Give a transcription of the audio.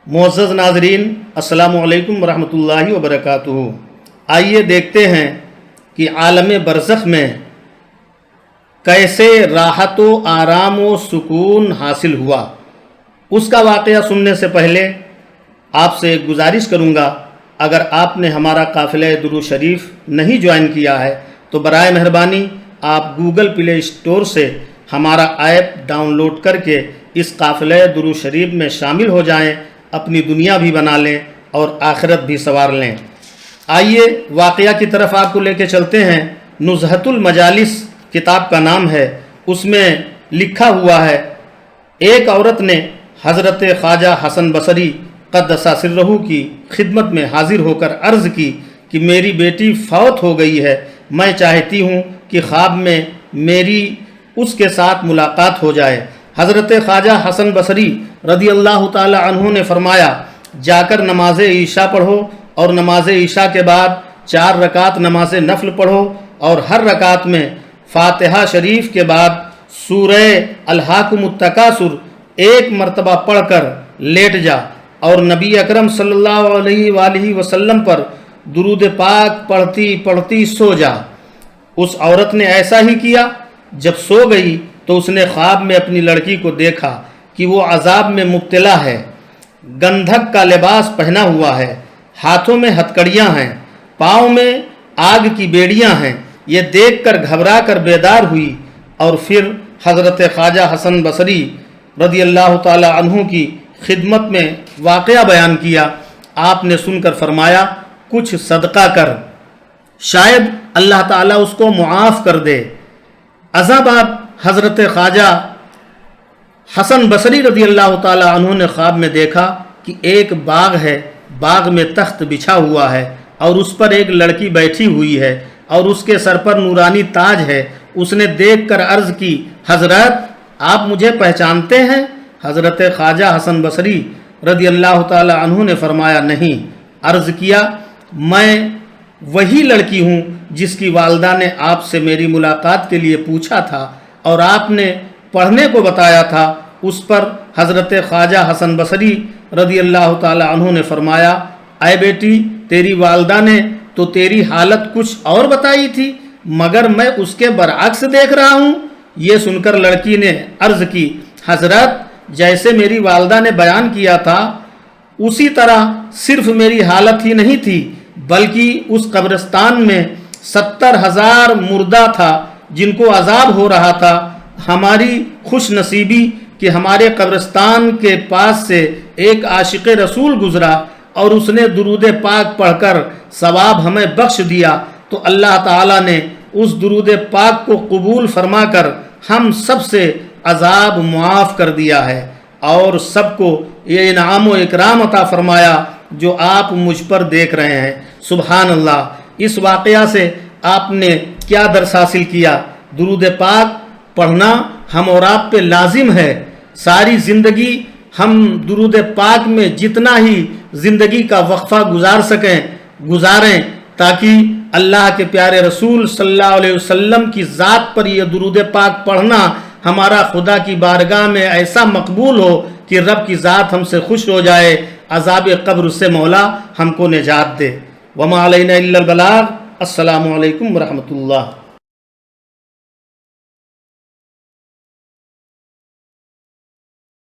معزز ناظرین، السلام علیکم ورحمۃ اللہ وبرکاتہ۔ آئیے دیکھتے ہیں کہ عالم برزخ میں کیسے راحت و آرام و سکون حاصل ہوا۔ اس کا واقعہ سننے سے پہلے آپ سے ایک گزارش کروں گا، اگر آپ نے ہمارا قافلہ درود شریف نہیں جوائن کیا ہے تو برائے مہربانی آپ گوگل پلے اسٹور سے ہمارا ایپ ڈاؤن لوڈ کر کے اس قافلہ درود شریف میں شامل ہو جائیں، اپنی دنیا بھی بنا لیں اور آخرت بھی سنوار لیں۔ آئیے واقعہ کی طرف آپ کو لے کے چلتے ہیں۔ نزہۃ المجالس کتاب کا نام ہے، اس میں لکھا ہوا ہے، ایک عورت نے حضرت خواجہ حسن بصری قدس سرہ کی خدمت میں حاضر ہو کر عرض کی کہ میری بیٹی فوت ہو گئی ہے، میں چاہتی ہوں کہ خواب میں میری اس کے ساتھ ملاقات ہو جائے۔ حضرت خواجہ حسن بصری رضی اللہ تعالی عنہ نے فرمایا، جا کر نماز عشاء پڑھو اور نماز عشاء کے بعد 4 رکعت نماز نفل پڑھو اور ہر رکعت میں فاتحہ شریف کے بعد سورہ الہاکم التکاثر 1 مرتبہ پڑھ کر لیٹ جا اور نبی اکرم صلی اللہ علیہ وآلہ وسلم پر درود پاک پڑھتی پڑھتی سو جا۔ اس عورت نے ایسا ہی کیا۔ جب سو گئی تو اس نے خواب میں اپنی لڑکی کو دیکھا کہ وہ عذاب میں مبتلا ہے، گندھک کا لباس پہنا ہوا ہے، ہاتھوں میں ہتکڑیاں ہیں، پاؤں میں آگ کی بیڑیاں ہیں۔ یہ دیکھ کر گھبرا کر بیدار ہوئی اور پھر حضرت خواجہ حسن بصری رضی اللہ تعالی عنہ کی خدمت میں واقعہ بیان کیا۔ آپ نے سن کر فرمایا، کچھ صدقہ کر، شاید اللہ تعالیٰ اس کو معاف کر دے۔ ازاں بعد حضرت خواجہ حسن بصری رضی اللہ تعالی عنہ نے خواب میں دیکھا کہ ایک باغ ہے، باغ میں تخت بچھا ہوا ہے اور اس پر ایک لڑکی بیٹھی ہوئی ہے اور اس کے سر پر نورانی تاج ہے۔ اس نے دیکھ کر عرض کی، حضرت آپ مجھے پہچانتے ہیں؟ حضرت خواجہ حسن بصری رضی اللہ تعالی عنہ نے فرمایا، نہیں۔ عرض کیا، میں وہی لڑکی ہوں جس کی والدہ نے آپ سے میری ملاقات کے لیے پوچھا تھا اور آپ نے پڑھنے کو بتایا تھا۔ اس پر حضرت خواجہ حسن بصری رضی اللہ تعالی عنہ نے فرمایا، اے بیٹی، تیری والدہ نے تو تیری حالت کچھ اور بتائی تھی، مگر میں اس کے برعکس دیکھ رہا ہوں۔ یہ سن کر لڑکی نے عرض کی، حضرت جیسے میری والدہ نے بیان کیا تھا اسی طرح صرف میری حالت ہی نہیں تھی، بلکہ اس قبرستان میں 70,000 مردہ تھا جن کو عذاب ہو رہا تھا۔ ہماری خوش نصیبی کہ ہمارے قبرستان کے پاس سے ایک عاشق رسول گزرا اور اس نے درود پاک پڑھ کر ثواب ہمیں بخش دیا، تو اللہ تعالیٰ نے اس درود پاک کو قبول فرما کر ہم سب سے عذاب معاف کر دیا ہے اور سب کو یہ انعام و اکرام عطا فرمایا جو آپ مجھ پر دیکھ رہے ہیں۔ سبحان اللہ۔ اس واقعہ سے آپ نے کیا درس حاصل کیا؟ درود پاک پڑھنا ہم اور آپ پہ لازم ہے۔ ساری زندگی ہم درود پاک میں جتنا ہی زندگی کا وقفہ گزاریں تاکہ اللہ کے پیارے رسول صلی اللہ علیہ وسلم کی ذات پر یہ درود پاک پڑھنا ہمارا خدا کی بارگاہ میں ایسا مقبول ہو کہ رب کی ذات ہم سے خوش ہو جائے، عذاب قبر سے مولا ہم کو نجات دے۔ وما علینا الا البلاغ۔ السلام علیکم ورحمۃ اللہ۔